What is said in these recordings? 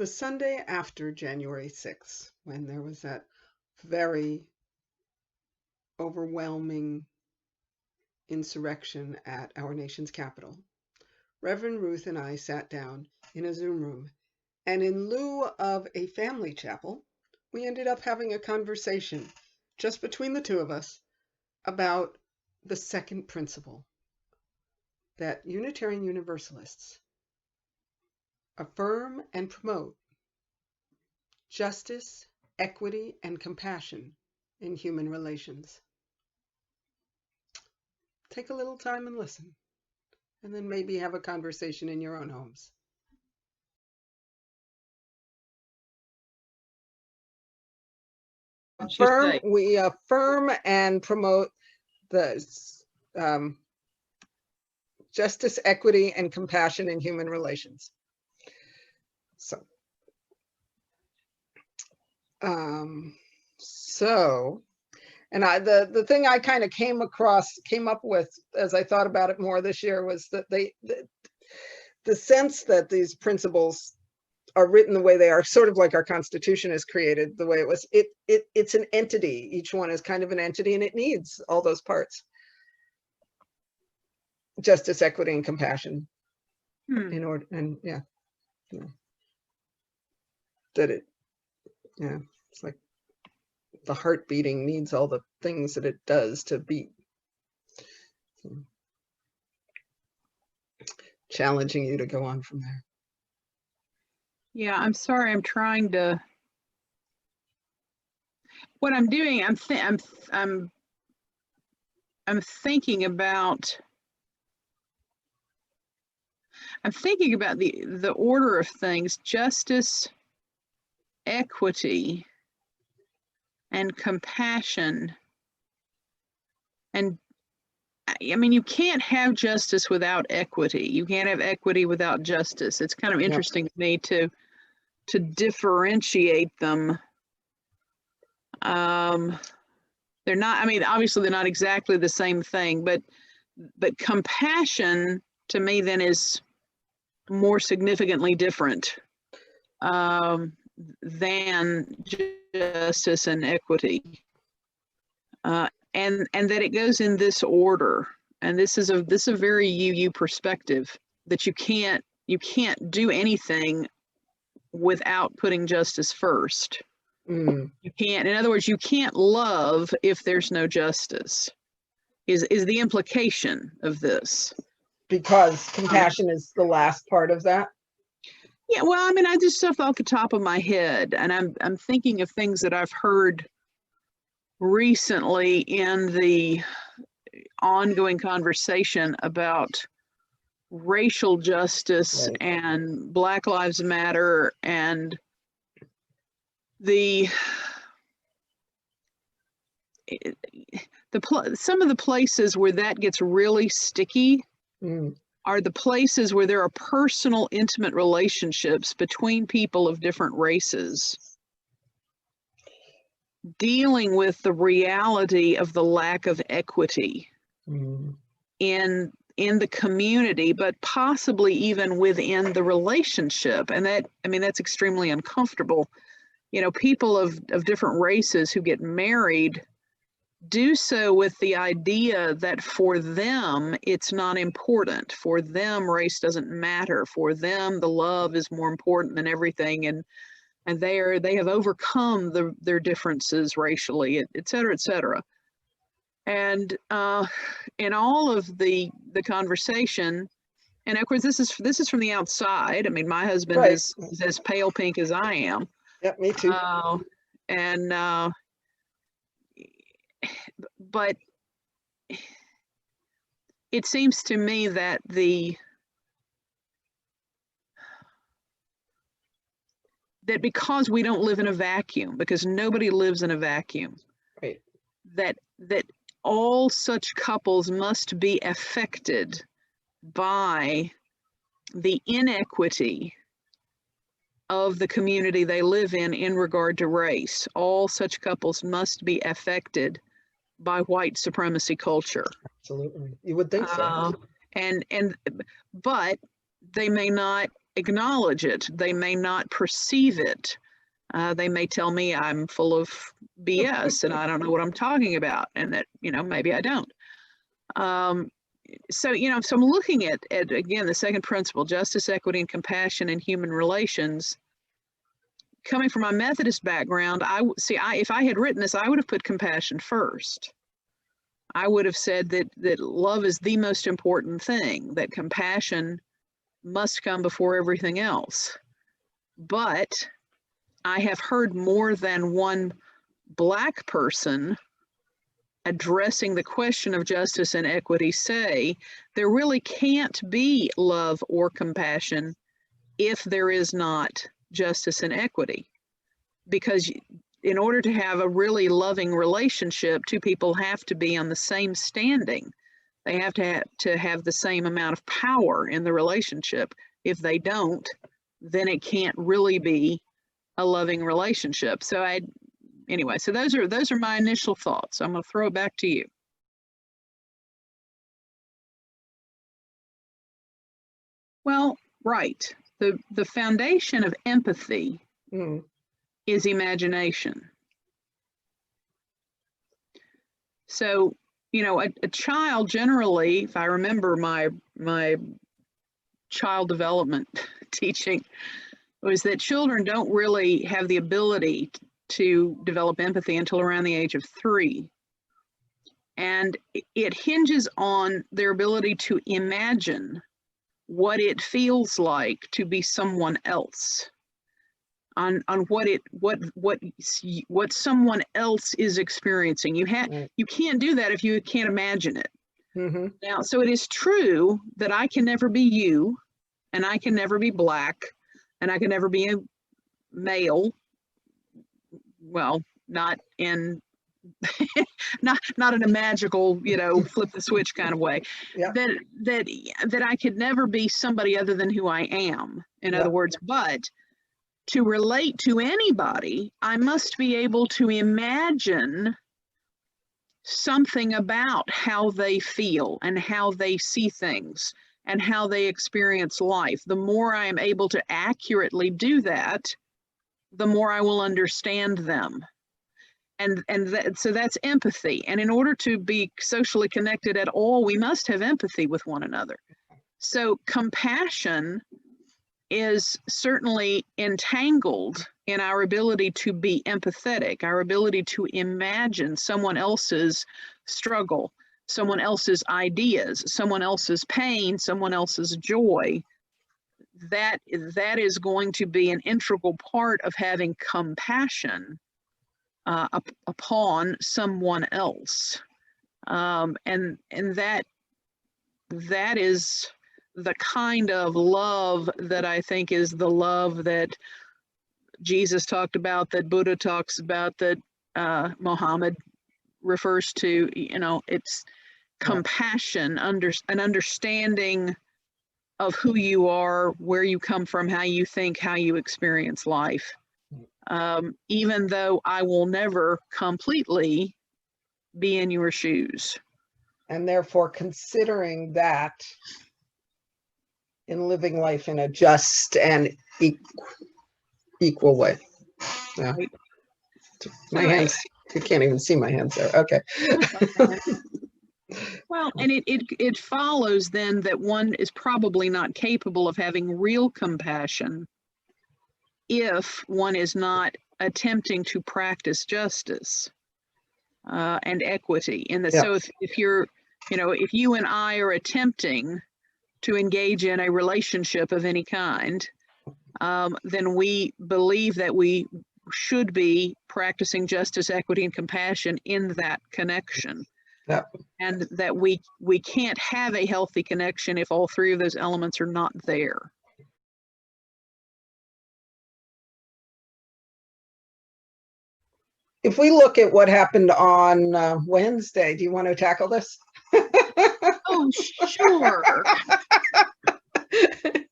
the Sunday after January 6th, when there was that very overwhelming insurrection at our nation's capital, Reverend Ruth and I sat down in a Zoom room, and in lieu of a family chapel, we ended up having a conversation just between the two of us about the second principle, that Unitarian Universalists affirm and promote justice, equity, and compassion in human relations. Take a little time and listen, and then maybe have a conversation in your own homes. We affirm and promote the justice, equity, and compassion in human relations. So, and the thing I kind of came up with as I thought about it more this year was that the sense that these principles are written the way they are, sort of like our Constitution is created the way it was. It's an entity. Each one is kind of an entity, and it needs all those parts: justice, equity, and compassion. In order, and that it's like the heart beating needs all the things that it does to beat. Challenging you to go on from there. Yeah, I'm sorry. I'm trying to. What I'm doing, I'm thinking about. I'm thinking about the order of things: justice, equity, and compassion. And I mean, you can't have justice without equity. You can't have equity without justice. It's kind of interesting to me to differentiate them. They're not, I mean, obviously they're not exactly the same thing, but compassion to me then is more significantly different than justice and equity. And that it goes in this order. And this is a very UU perspective, that you can't do anything without putting justice first. You can't, in other words, you can't love if there's no justice, is the implication of this. Because compassion is the last part of that? Yeah, well, I mean, I just stuff off the top of my head, and I'm thinking of things that I've heard recently in the ongoing conversation about racial justice and Black Lives Matter, and some of the places where that gets really sticky are the places where there are personal, intimate relationships between people of different races, dealing with the reality of the lack of equity in the community, but possibly even within the relationship. And that, I mean, that's extremely uncomfortable. You know, people of different races who get married do so with the idea that for them, it's not important. For them, race doesn't matter. For them, the love is more important than everything. And they have overcome their differences racially, et cetera, et cetera. And in all of the conversation, and of course this is from the outside. I mean, my husband is as pale pink as I am. Yep, me too. But it seems to me that that because we don't live in a vacuum, because nobody lives in a vacuum, that all such couples must be affected by the inequity of the community they live in regard to race. All such couples must be affected by white supremacy culture. Absolutely. You would think so. But they may not acknowledge it. They may not perceive it. They may tell me I'm full of BS and I don't know what I'm talking about, and that, maybe I don't. So I'm looking at again, the second principle, justice, equity, and compassion in human relations. Coming from my Methodist background, if I had written this, I would have put compassion first. I would have said that love is the most important thing, that compassion must come before everything else. But I have heard more than one Black person addressing the question of justice and equity say there really can't be love or compassion if there is not justice and equity. Because in order to have a really loving relationship, two people have to be on the same standing. They have to have the same amount of power in the relationship. If they don't, then it can't really be a loving relationship. So anyway, so those are my initial thoughts. I'm going to throw it back to you. Well, right. The foundation of empathy is imagination. So, a child generally, if I remember my child development teaching, was that children don't really have the ability to develop empathy until around the age of 3. And it hinges on their ability to imagine what it feels like to be someone else, on what someone else is experiencing. You can't do that if you can't imagine it. Mm-hmm. Now, so it is true that I can never be you, and I can never be Black, and I can never be a male. Well, not in not in a magical, flip the switch kind of way. Yeah. That I could never be somebody other than who I am. In other words, but to relate to anybody, I must be able to imagine something about how they feel and how they see things and how they experience life. The more I am able to accurately do that, the more I will understand them. So that's empathy. And in order to be socially connected at all, we must have empathy with one another. So compassion is certainly entangled in our ability to be empathetic, our ability to imagine someone else's struggle, someone else's ideas, someone else's pain, someone else's joy. That is going to be an integral part of having compassion upon someone else, and that is the kind of love that I think is the love that Jesus talked about, that Buddha talks about, that Muhammad refers to. It's compassion, an understanding of who you are, where you come from, how you think, how you experience life. Even though I will never completely be in your shoes. And therefore considering that in living life in a just and equal way. Yeah. Right. My hands, you can't even see my hands there. Okay. Well, and it follows then that one is probably not capable of having real compassion if one is not attempting to practice justice and equity. So if you're, if you and I are attempting to engage in a relationship of any kind, then we believe that we should be practicing justice, equity, and compassion in that connection. Yep. And that we can't have a healthy connection if all three of those elements are not there. If we look at what happened on Wednesday, do you want to tackle this? Oh, sure.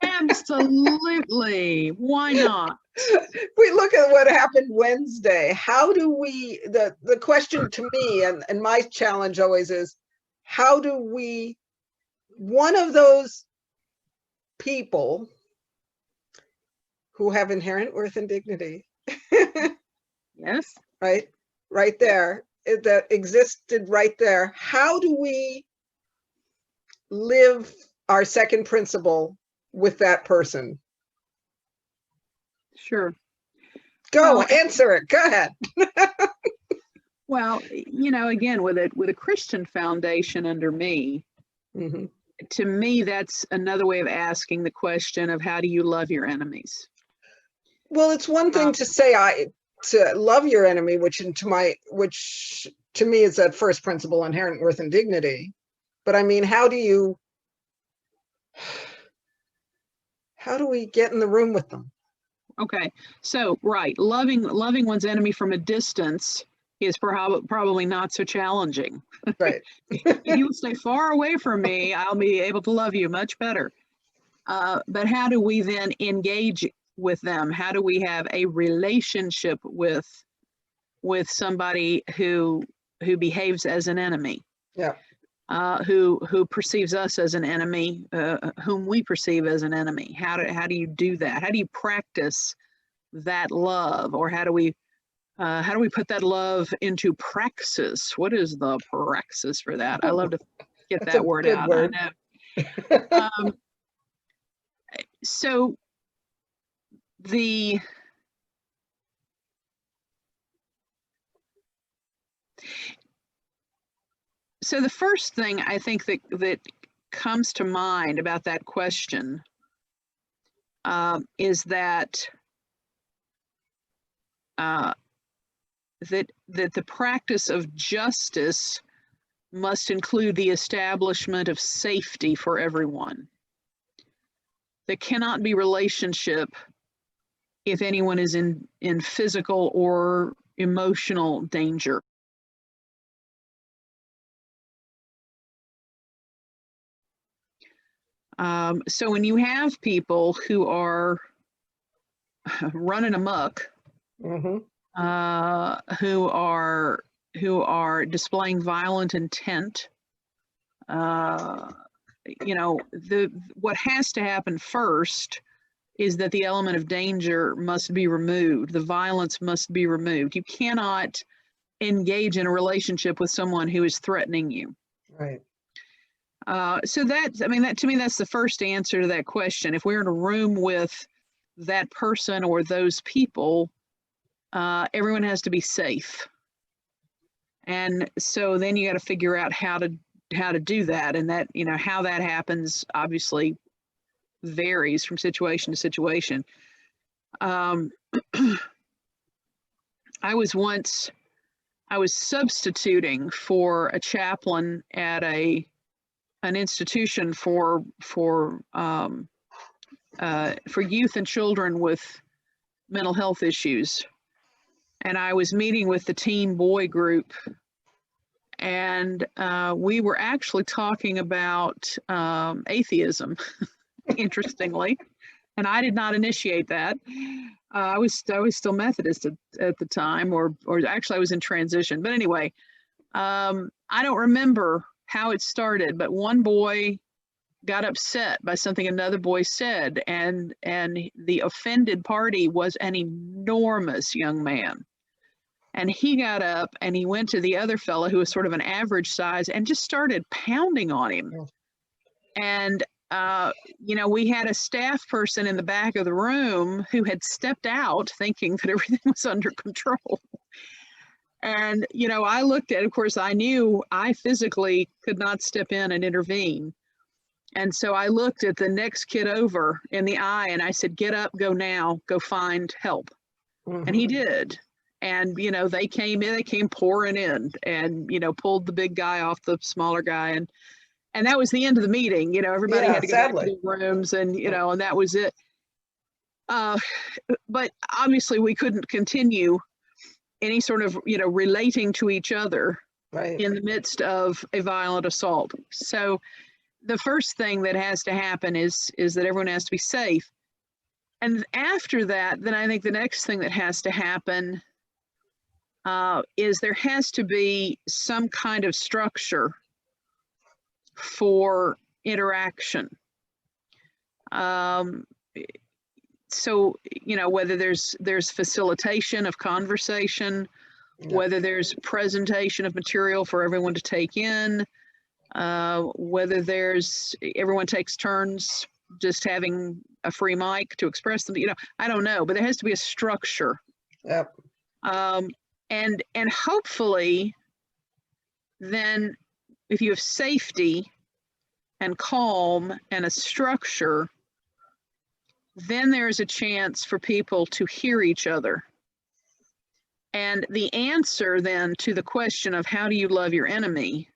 Absolutely. Why not? If we look at what happened Wednesday, how do we, the question to me and my challenge always is, how do we, one of those people who have inherent worth and dignity. Yes. Right there, that existed right there. How do we live our second principle with that person? Sure. Go Well, answer it. Go ahead. Well, again, with a Christian foundation under me, Mm-hmm. to me, that's another way of asking the question of how do you love your enemies? Well, it's one thing to say to love your enemy, which to me is that first principle, inherent worth and dignity. But I mean, how do we get in the room with them? Okay, so right, loving one's enemy from a distance is probably not so challenging. Right. If you stay far away from me, I'll be able to love you much better. But how do we then engage with them? How do we have a relationship with somebody who behaves as an enemy? Yeah. Who perceives us as an enemy, whom we perceive as an enemy? How do you do that? How do you practice that love, or how do we put that love into praxis? What is the praxis for that? I love to get That's that a word good out. word. I know. So the first thing I think that comes to mind about that question is that that the practice of justice must include the establishment of safety for everyone. There cannot be relationship if anyone is in physical or emotional danger. So when you have people who are running amok, Mm-hmm. who are displaying violent intent, what has to happen first is that the element of danger must be removed. The violence must be removed. You cannot engage in a relationship with someone who is threatening you. Right. So that to me, that's the first answer to that question. If we're in a room with that person or those people, everyone has to be safe. And so then you got to figure out how to do that. And that, how that happens obviously varies from situation to situation. I was substituting for a chaplain at an institution for youth and children with mental health issues. And I was meeting with the teen boy group, and we were actually talking about atheism, interestingly. And I did not initiate that. I was still Methodist at the time, or actually I was in transition. But anyway, I don't remember how it started, but one boy got upset by something another boy said, and the offended party was an enormous young man. And he got up and he went to the other fellow who was sort of an average size and just started pounding on him. And we had a staff person in the back of the room who had stepped out thinking that everything was under control. And, I looked at, of course, I knew I physically could not step in and intervene. And so I looked at the next kid over in the eye and I said, get up, go now, go find help. Mm-hmm. And he did. And, they came pouring in and, pulled the big guy off the smaller guy. And that was the end of the meeting. Everybody had to go back to their rooms and, and that was it. But obviously we couldn't continue any sort of, relating to each other in the midst of a violent assault. So the first thing that has to happen is that everyone has to be safe. And after that, then I think the next thing that has to happen is there has to be some kind of structure for interaction. so, you know, whether there's facilitation of conversation, Yeah. whether there's presentation of material for everyone to take in, whether everyone takes turns just having a free mic to express them, you know, I don't know, but there has to be a structure. Yep. And hopefully then if you have safety and calm and a structure, then there's a chance for people to hear each other. And the answer then to the question of how do you love your enemy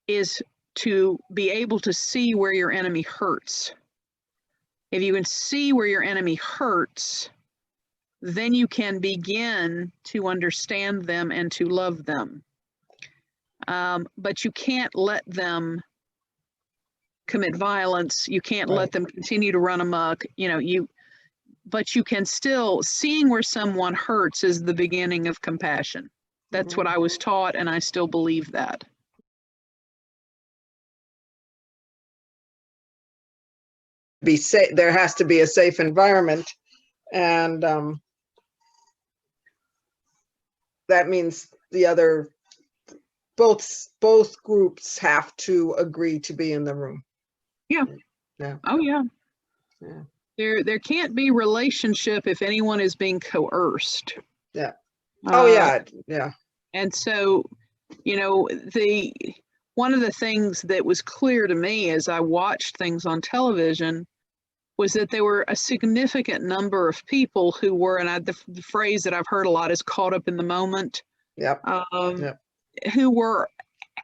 is to be able to see where your enemy hurts. If you can see where your enemy hurts, then you can begin to understand them and to love them. But you can't let them commit violence. You can't let them continue to run amok. You know, but you can still, seeing where someone hurts is the beginning of compassion. That's what I was taught, and I still believe that. Be safe. There has to be a safe environment, and that means both groups have to agree to be in the room. Yeah. Yeah. Oh yeah. Yeah. There can't be relationship if anyone is being coerced. Yeah. Oh yeah. Yeah. And so, you know, one of the things that was clear to me as I watched things on television was that there were a significant number of people who were, and the phrase that I've heard a lot is caught up in the moment. Yep. Who were.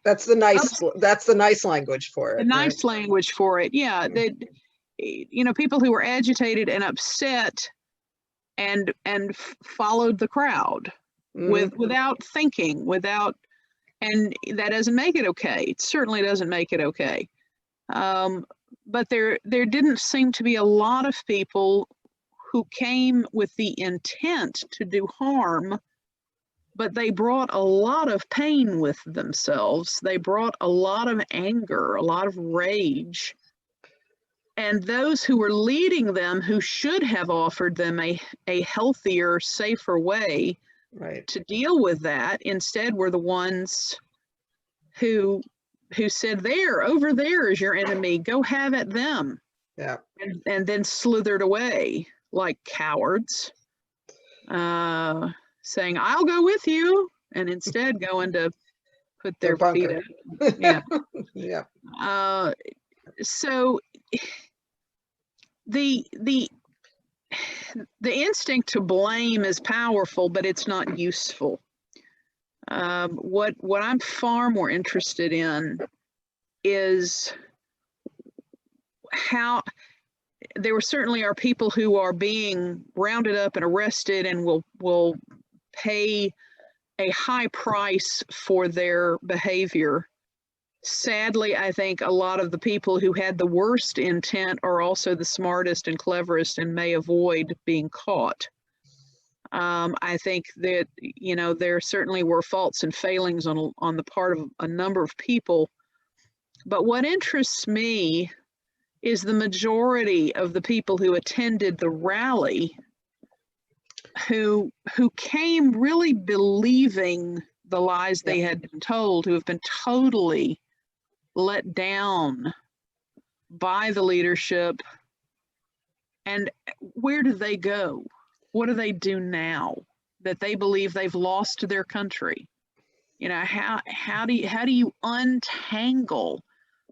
That's the nice language for it. The nice language for it. Yeah. That, you know, people who were agitated and upset and followed the crowd without thinking, and that doesn't make it okay. It certainly doesn't make it okay. But there didn't seem to be a lot of people who came with the intent to do harm, but they brought a lot of pain with themselves. They brought a lot of anger, a lot of rage. And those who were leading them, who should have offered them a healthier, safer way to deal with that, instead were the ones who said, over there is your enemy, go have at them. Yeah. And then slithered away like cowards, saying, I'll go with you, and instead going to put their feet up. Yeah. Yeah. So the instinct to blame is powerful, but it's not useful. What I'm far more interested in is how there certainly are people who are being rounded up and arrested and will pay a high price for their behavior. Sadly, I think a lot of the people who had the worst intent are also the smartest and cleverest and may avoid being caught. I think that, you know, there certainly were faults and failings on the part of a number of people. But what interests me is the majority of the people who attended the rally who came really believing the lies they had been told, who have been totally let down by the leadership. And where do they go? What do they do now that they believe they've lost their country? You know, how do you untangle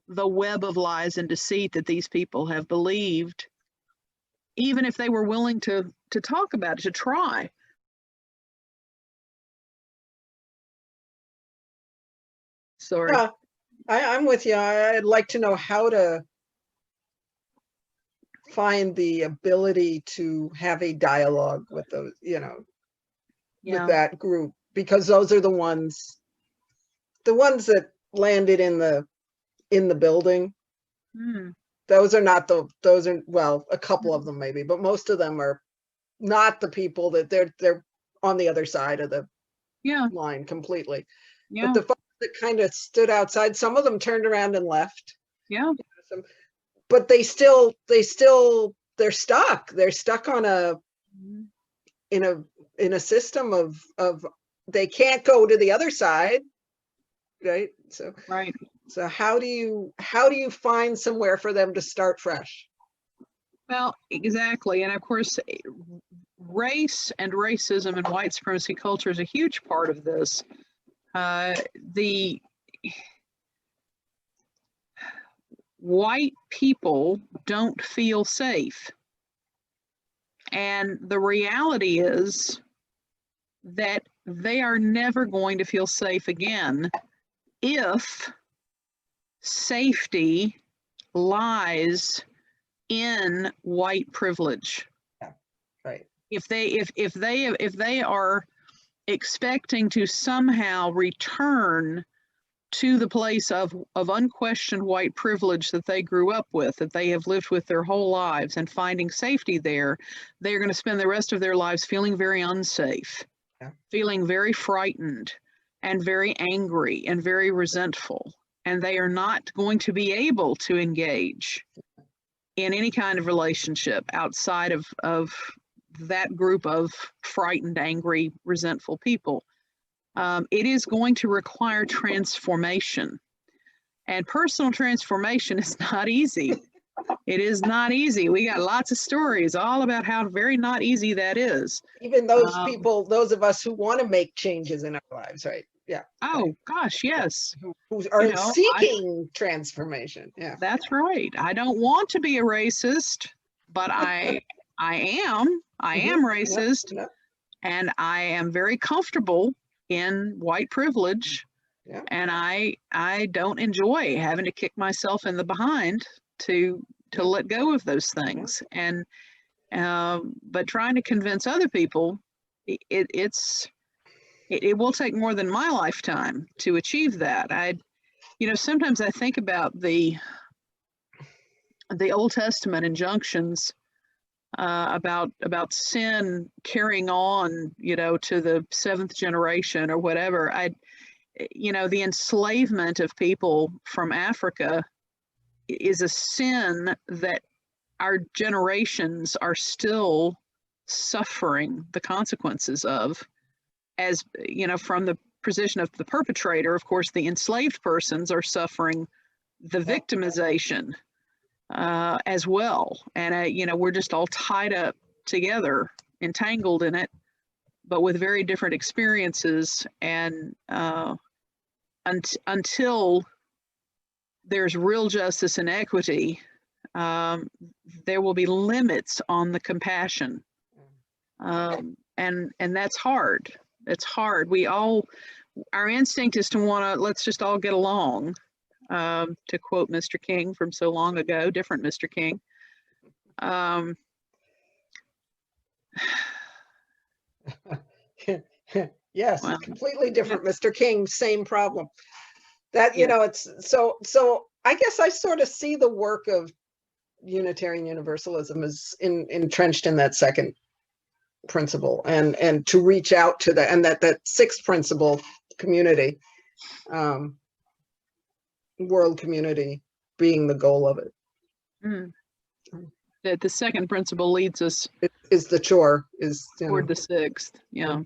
the web of lies and deceit that these people have believed, even if they were willing to talk about it, to try? Sorry. Yeah, I'm with you. I'd like to know how to find the ability to have a dialogue with those, you know, with that group, because those are the ones that landed in the building. Those are well, a couple of them maybe, but most of them are not the people that they're on the other side of the line completely. But the folks that kind of stood outside, some of them turned around and left. Yeah. But they still they're stuck. They're stuck on in a system of they can't go to the other side, right? So Right. So how do you find somewhere for them to start fresh? Well, exactly. And of course, race and racism and white supremacy culture is a huge part of this. The white people don't feel safe. And the reality is that they are never going to feel safe again if safety lies in white privilege. Yeah, right. If they are expecting to somehow return to the place of unquestioned white privilege that they grew up with, that they have lived with their whole lives, and finding safety there, they're going to spend the rest of their lives feeling very unsafe, feeling very frightened and very angry and very resentful. And they are not going to be able to engage in any kind of relationship outside of that group of frightened, angry, resentful people. It is going to require transformation. And personal transformation is not easy. It is not easy. We got lots of stories all about how very not easy that is. Even those people, those of us who want to make changes in our lives, right? Yeah. Oh, gosh, yes. Who are seeking transformation. Yeah. That's right. I don't want to be a racist, but I am racist. Yep. And I am very comfortable in white privilege. Yeah. And I don't enjoy having to kick myself in the behind to let go of those things. And but trying to convince other people, it will take more than my lifetime to achieve that. Sometimes I think about the Old Testament injunctions about sin carrying on, to the seventh generation or whatever. The enslavement of people from Africa is a sin that our generations are still suffering the consequences of, as from the position of the perpetrator. Of course, the enslaved persons are suffering the victimization as well. And, we're just all tied up together, entangled in it, but with very different experiences. And until there's real justice and equity, there will be limits on the compassion. And that's hard. It's hard. Our instinct is to want to, let's just all get along, to quote Mr. King from so long ago, different Mr. King. Yes, Well, completely different Mr. King, same problem. That, Yeah. It's so I guess I sort of see the work of Unitarian Universalism as entrenched in that second principle, and to reach out to that, and that sixth principle, community, world community, being the goal of it. That the second principle leads us It is the chore, is toward the sixth. Yeah.